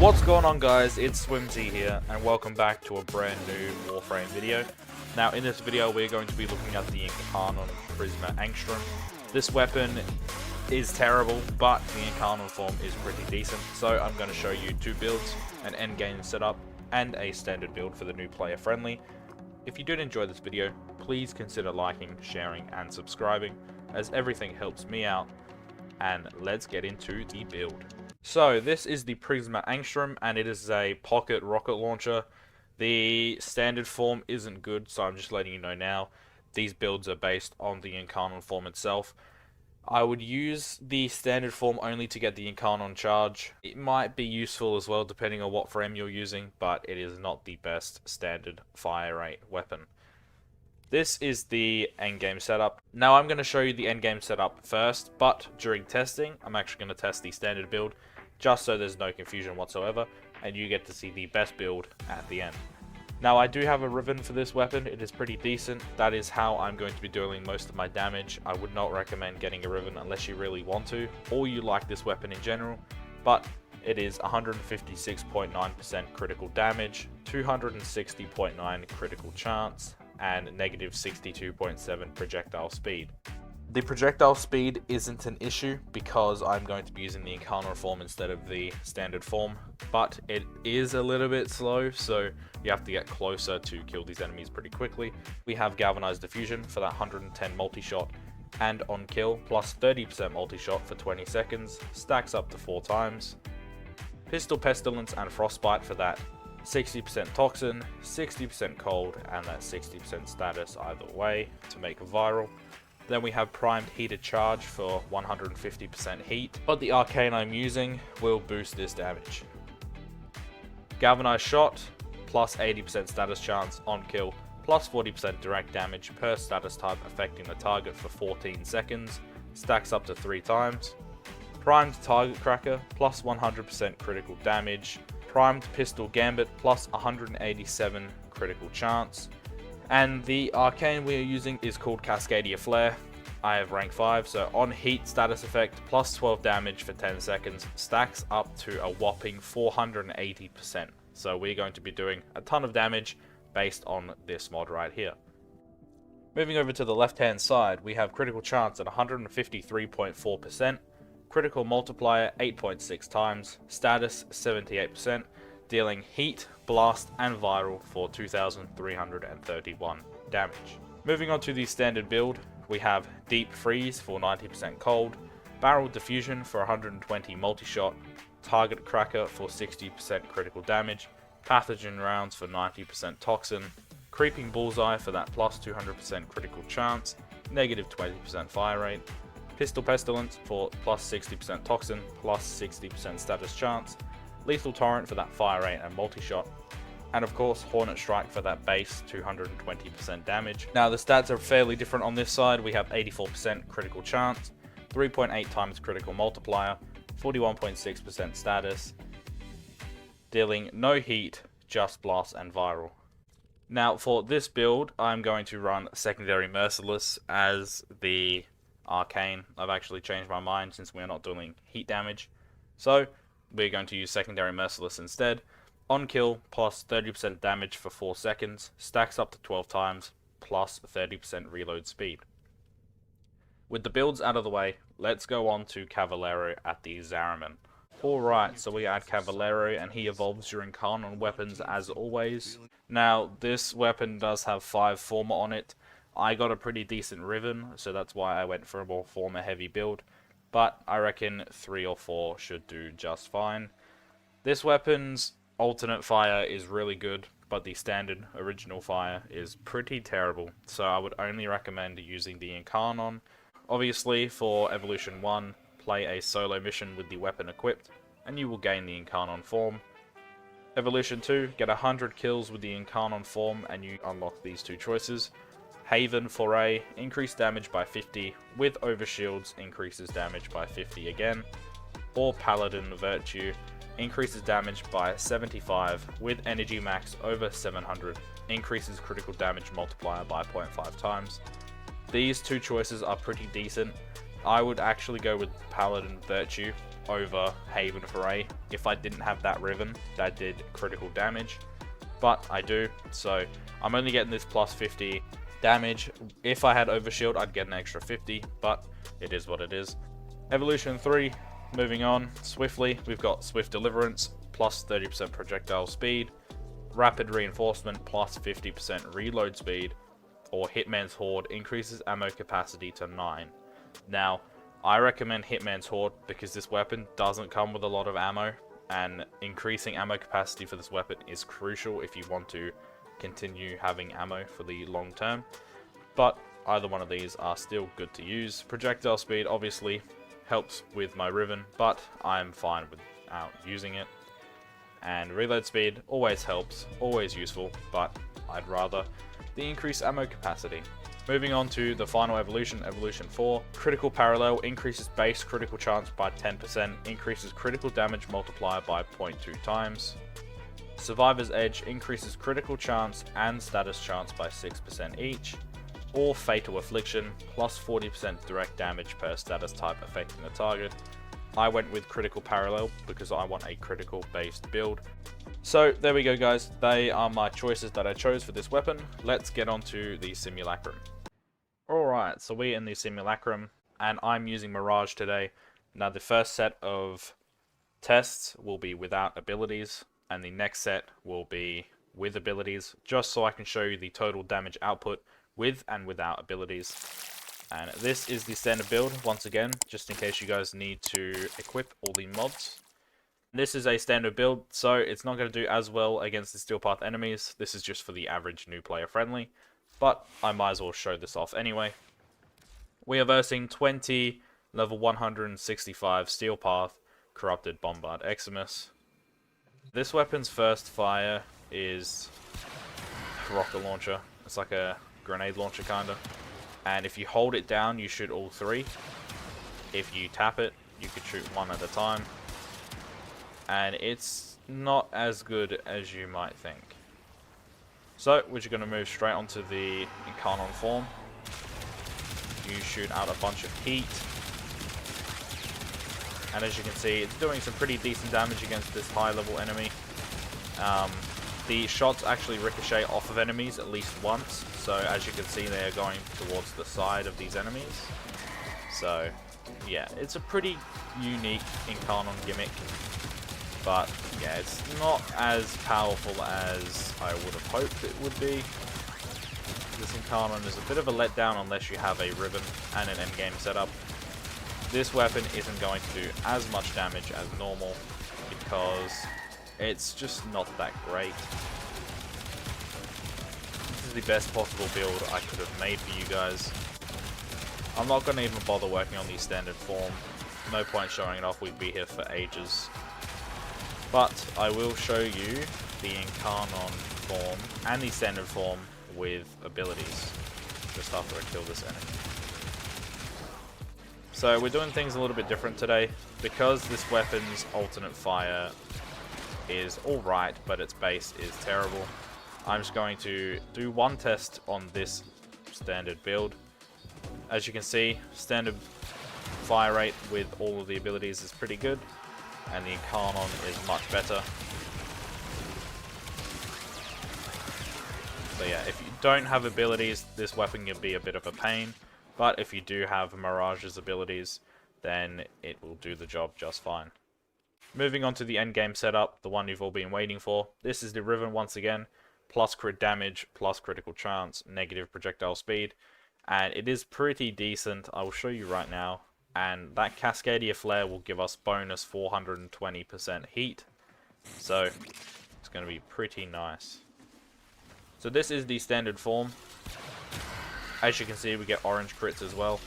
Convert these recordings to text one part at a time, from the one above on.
What's going on, guys? It's Swimzyy here, and welcome back to a brand new Warframe video. Now, in this video, we're going to be looking at the Incarnon Angstrum. This weapon is terrible, but the Incarnon form is pretty decent. So I'm going to show you two builds, an endgame setup, and a standard build for the new player friendly. If you did enjoy this video, please consider liking, sharing, and subscribing, as everything helps me out. And let's get into the build. So this is the Swimzyy Angstrum, and it is a pocket rocket launcher. The standard form isn't good, so I'm just letting you know now. These builds are based on the Incarnon form itself. I would use the standard form only to get the Incarnon charge. It might be useful as well depending on what frame you're using, but it is not the best standard fire rate weapon. This is the endgame setup. Now I'm going to show you the endgame setup first, but during testing, I'm actually going to test the standard build, just so there's no confusion whatsoever, and you get to see the best build at the end. Now I do have a ribbon for this weapon. It is pretty decent. That is how I'm going to be doing most of my damage. I would not recommend getting a ribbon unless you really want to, or you like this weapon in general, but it is 156.9% critical damage, 260.9 critical chance, and negative 62.7 projectile speed. The projectile speed isn't an issue because I'm going to be using the Incarnon form instead of the standard form, but it is a little bit slow, so you have to get closer to kill these enemies pretty quickly. We have galvanized diffusion for that 110 multi-shot, and on kill plus 30% multi-shot for 20 seconds, stacks up to 4 times. Pistol pestilence and frostbite for that 60% toxin, 60% cold, and that 60% status either way to make viral. Then we have primed heated charge for 150% heat, but the arcane I'm using will boost this damage. Galvanized shot plus 80% status chance on kill, plus 40% direct damage per status type affecting the target for 14 seconds, stacks up to 3 times. Primed target cracker plus 100% critical damage. Primed pistol gambit plus 187 critical chance. And the arcane we are using is called Cascadia Flare. I have rank 5, so on heat status effect plus 12 damage for 10 seconds, stacks up to a whopping 480%. So we're going to be doing a ton of damage based on this mod right here. Moving over to the left hand side, we have critical chance at 153.4%. Critical multiplier 8.6 times, status 78%, dealing heat, blast, and viral for 2,331 damage. Moving on to the standard build, we have deep freeze for 90% cold, barrel diffusion for 120 multi-shot, target cracker for 60% critical damage, pathogen rounds for 90% toxin, creeping bullseye for that plus 200% critical chance, negative 20% fire rate, pistol pestilence for plus 60% toxin, plus 60% status chance, lethal torrent for that fire rate and multi-shot, and of course hornet strike for that base 220% damage. Now the stats are fairly different on this side. We have 84% critical chance, 3.8 times critical multiplier, 41.6% status, dealing no heat, just blast and viral. Now for this build, I'm going to run secondary merciless as the arcane. I've actually changed my mind since we're not doing heat damage, so we're going to use secondary merciless instead. On kill plus 30% damage for 4 seconds, stacks up to 12 times, plus 30% reload speed. With the builds out of the way, let's go on to Cavallero at the Zariman. Alright, so we add Cavallero and he evolves your Incarnon weapons as always. Now this weapon does have 5 former on it. I got a pretty decent ribbon, so that's why I went for a more former heavy build, but I reckon 3 or 4 should do just fine. This weapon's alternate fire is really good, but the standard original fire is pretty terrible, so I would only recommend using the Incarnon. Obviously for Evolution 1, play a solo mission with the weapon equipped, and you will gain the Incarnon form. Evolution 2, get 100 kills with the Incarnon form and you unlock these two choices. Haven Foray, increase damage by 50, with overshields increases damage by 50 again. Or Paladin Virtue, increases damage by 75, with energy max over 700, increases critical damage multiplier by 0.5 times. These two choices are pretty decent. I would actually go with Paladin Virtue over Haven Foray if I didn't have that Riven that did critical damage, but I do, so I'm only getting this plus 50 damage. If I had Overshield, I'd get an extra 50, but it is what it is. Evolution 3, moving on swiftly, we've got Swift Deliverance, plus 30% projectile speed, Rapid Reinforcement, plus 50% reload speed, or Hitman's Horde, increases ammo capacity to 9. Now, I recommend Hitman's Horde because this weapon doesn't come with a lot of ammo, and increasing ammo capacity for this weapon is crucial if you want to continue having ammo for the long term. But either one of these are still good to use. Projectile speed obviously helps with my Riven, but I'm fine without using it. And reload speed always helps, always useful, but I'd rather the increased ammo capacity. Moving on to the final evolution, Evolution 4. Critical Parallel increases base critical chance by 10%, increases critical damage multiplier by 0.2 times. Survivor's Edge increases critical chance and status chance by 6% each. Or Fatal Affliction, plus 40% direct damage per status type affecting the target. I went with Critical Parallel because I want a critical based build. So there we go guys, they are my choices that I chose for this weapon. Let's get on to the Simulacrum. Alright, so we're in the Simulacrum, and I'm using Mirage today. Now the first set of tests will be without abilities, and the next set will be with abilities, just so I can show you the total damage output with and without abilities. And this is the standard build, once again, just in case you guys need to equip all the mods. This is a standard build, so it's not going to do as well against the Steel Path enemies. This is just for the average new player friendly, but I might as well show this off anyway. We are versing 20 level 165 Steel Path Corrupted Bombard Eximus. This weapon's first fire is a rocket launcher. It's like a grenade launcher kinda. And if you hold it down, you shoot all three. If you tap it, you could shoot one at a time. And it's not as good as you might think. So, we're just going to move straight onto the Incarnon form. You shoot out a bunch of heat. And as you can see, it's doing some pretty decent damage against this high level enemy. The shots actually ricochet off of enemies at least once. So as you can see, they're going towards the side of these enemies. So yeah, it's a pretty unique Incarnon gimmick. But yeah, it's not as powerful as I would have hoped it would be. This Incarnon is a bit of a letdown unless you have a Riven and an endgame setup. This weapon isn't going to do as much damage as normal because it's just not that great. This is the best possible build I could have made for you guys. I'm not going to even bother working on the standard form. No point showing it off, we'd be here for ages. But I will show you the Incarnon form and the standard form with abilities just after I kill this enemy. So we're doing things a little bit different today because this weapon's alternate fire is alright, but its base is terrible. I'm just going to do one test on this standard build. As you can see, standard fire rate with all of the abilities is pretty good, and the Incarnon is much better. So yeah, if you don't have abilities, this weapon can be a bit of a pain, but if you do have Mirage's abilities, then it will do the job just fine. Moving on to the endgame setup, the one you've all been waiting for. This is the Riven once again, plus crit damage, plus critical chance, negative projectile speed, and it is pretty decent. I will show you right now. And that Cascadia Flare will give us bonus 420% heat. So it's going to be pretty nice. So this is the standard form. As you can see, we get orange crits as well.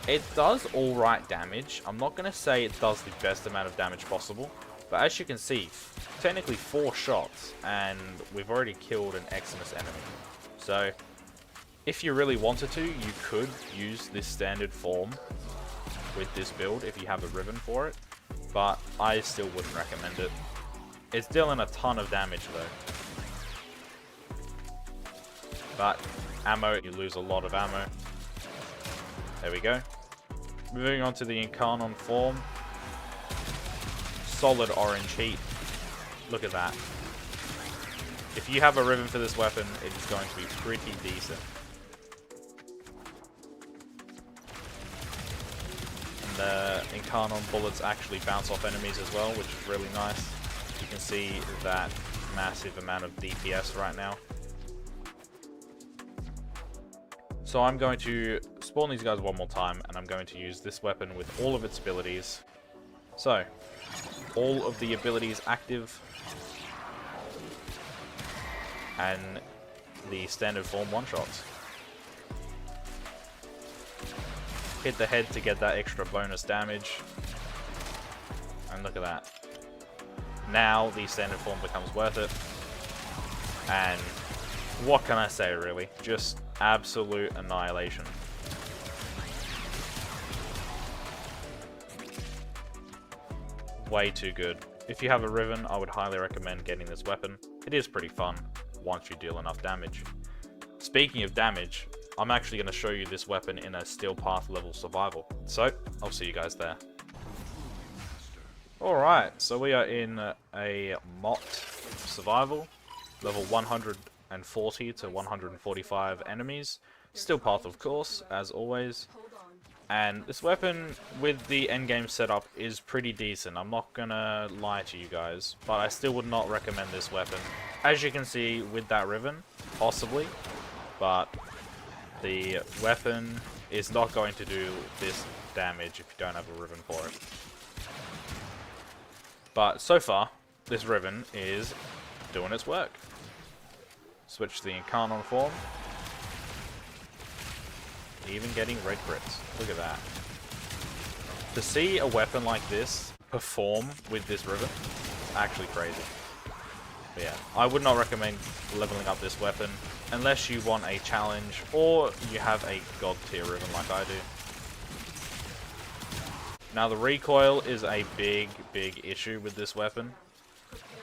It does alright damage. I'm not going to say it does the best amount of damage possible. But as you can see, technically 4 shots and we've already killed an Eximus enemy. So if you really wanted to, you could use this standard form with this build if you have a Riven for it, but I still wouldn't recommend it. It's dealing a ton of damage though. But ammo, you lose a lot of ammo. There we go. moving on to the Incarnon form. Solid orange heat. Look at that. If you have a ribbon for this weapon, it is going to be pretty decent. And the Incarnon bullets actually bounce off enemies as well, which is really nice. You can see that massive amount of DPS right now. So I'm going to spawn these guys one more time, and I'm going to use this weapon with all of its abilities. So, all of the abilities active, and the standard form one-shots. Hit the head to get that extra bonus damage, and look at that. Now the standard form becomes worth it, and what can I say really? Just absolute annihilation. Way too good. If you have a Riven, I would highly recommend getting this weapon. It is pretty fun once you deal enough damage. Speaking of damage, I'm actually going to show you this weapon in a Steel Path level survival. So, I'll see you guys there. Alright, so we are in a MOT survival. Level 140 to 145 enemies. Steel Path, of course, as always. And this weapon with the endgame setup is pretty decent. I'm not gonna lie to you guys, but I still would not recommend this weapon. As you can see with that Riven, possibly, but the weapon is not going to do this damage if you don't have a Riven for it. But so far, this Riven is doing its work. Switch to the Incarnon form. Even getting red crits. Look at that. To see a weapon like this perform with this Riven, actually crazy. But yeah, I would not recommend leveling up this weapon unless you want a challenge or you have a god tier Riven like I do. Now the recoil is a big issue with this weapon.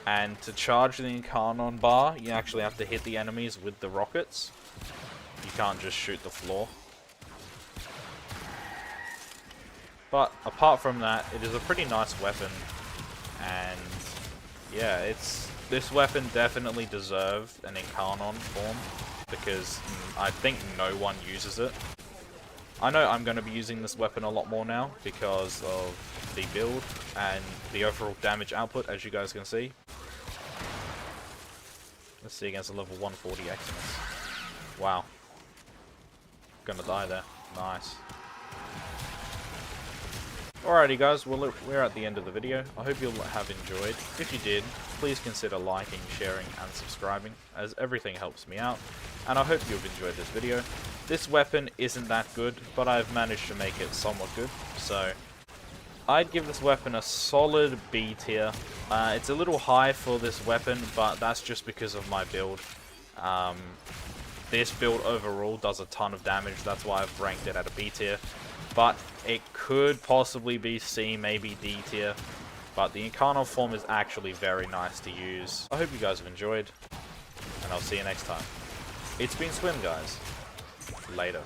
And to charge the Incarnon bar, you actually have to hit the enemies with the rockets. You can't just shoot the floor. But apart from that, it is a pretty nice weapon. And yeah, this weapon definitely deserved an Incarnon form because I think no one uses it. I know I'm going to be using this weapon a lot more now because of the build and the overall damage output, as you guys can see. Let's see against a level 140 Xmas. Wow. Gonna die there. Nice. Alrighty guys, well we're at the end of the video. I hope you'll have enjoyed. If you did, please consider liking, sharing and subscribing, as everything helps me out. And I hope you've enjoyed this video. This weapon isn't that good, but I've managed to make it somewhat good. So, I'd give this weapon a solid B tier. It's a little high for this weapon, but that's just because of my build. This build overall does a ton of damage, that's why I've ranked it at a B tier. But it could possibly be C, maybe D tier. But the Incarnon form is actually very nice to use. I hope you guys have enjoyed, and I'll see you next time. It's been Swim, guys. Later.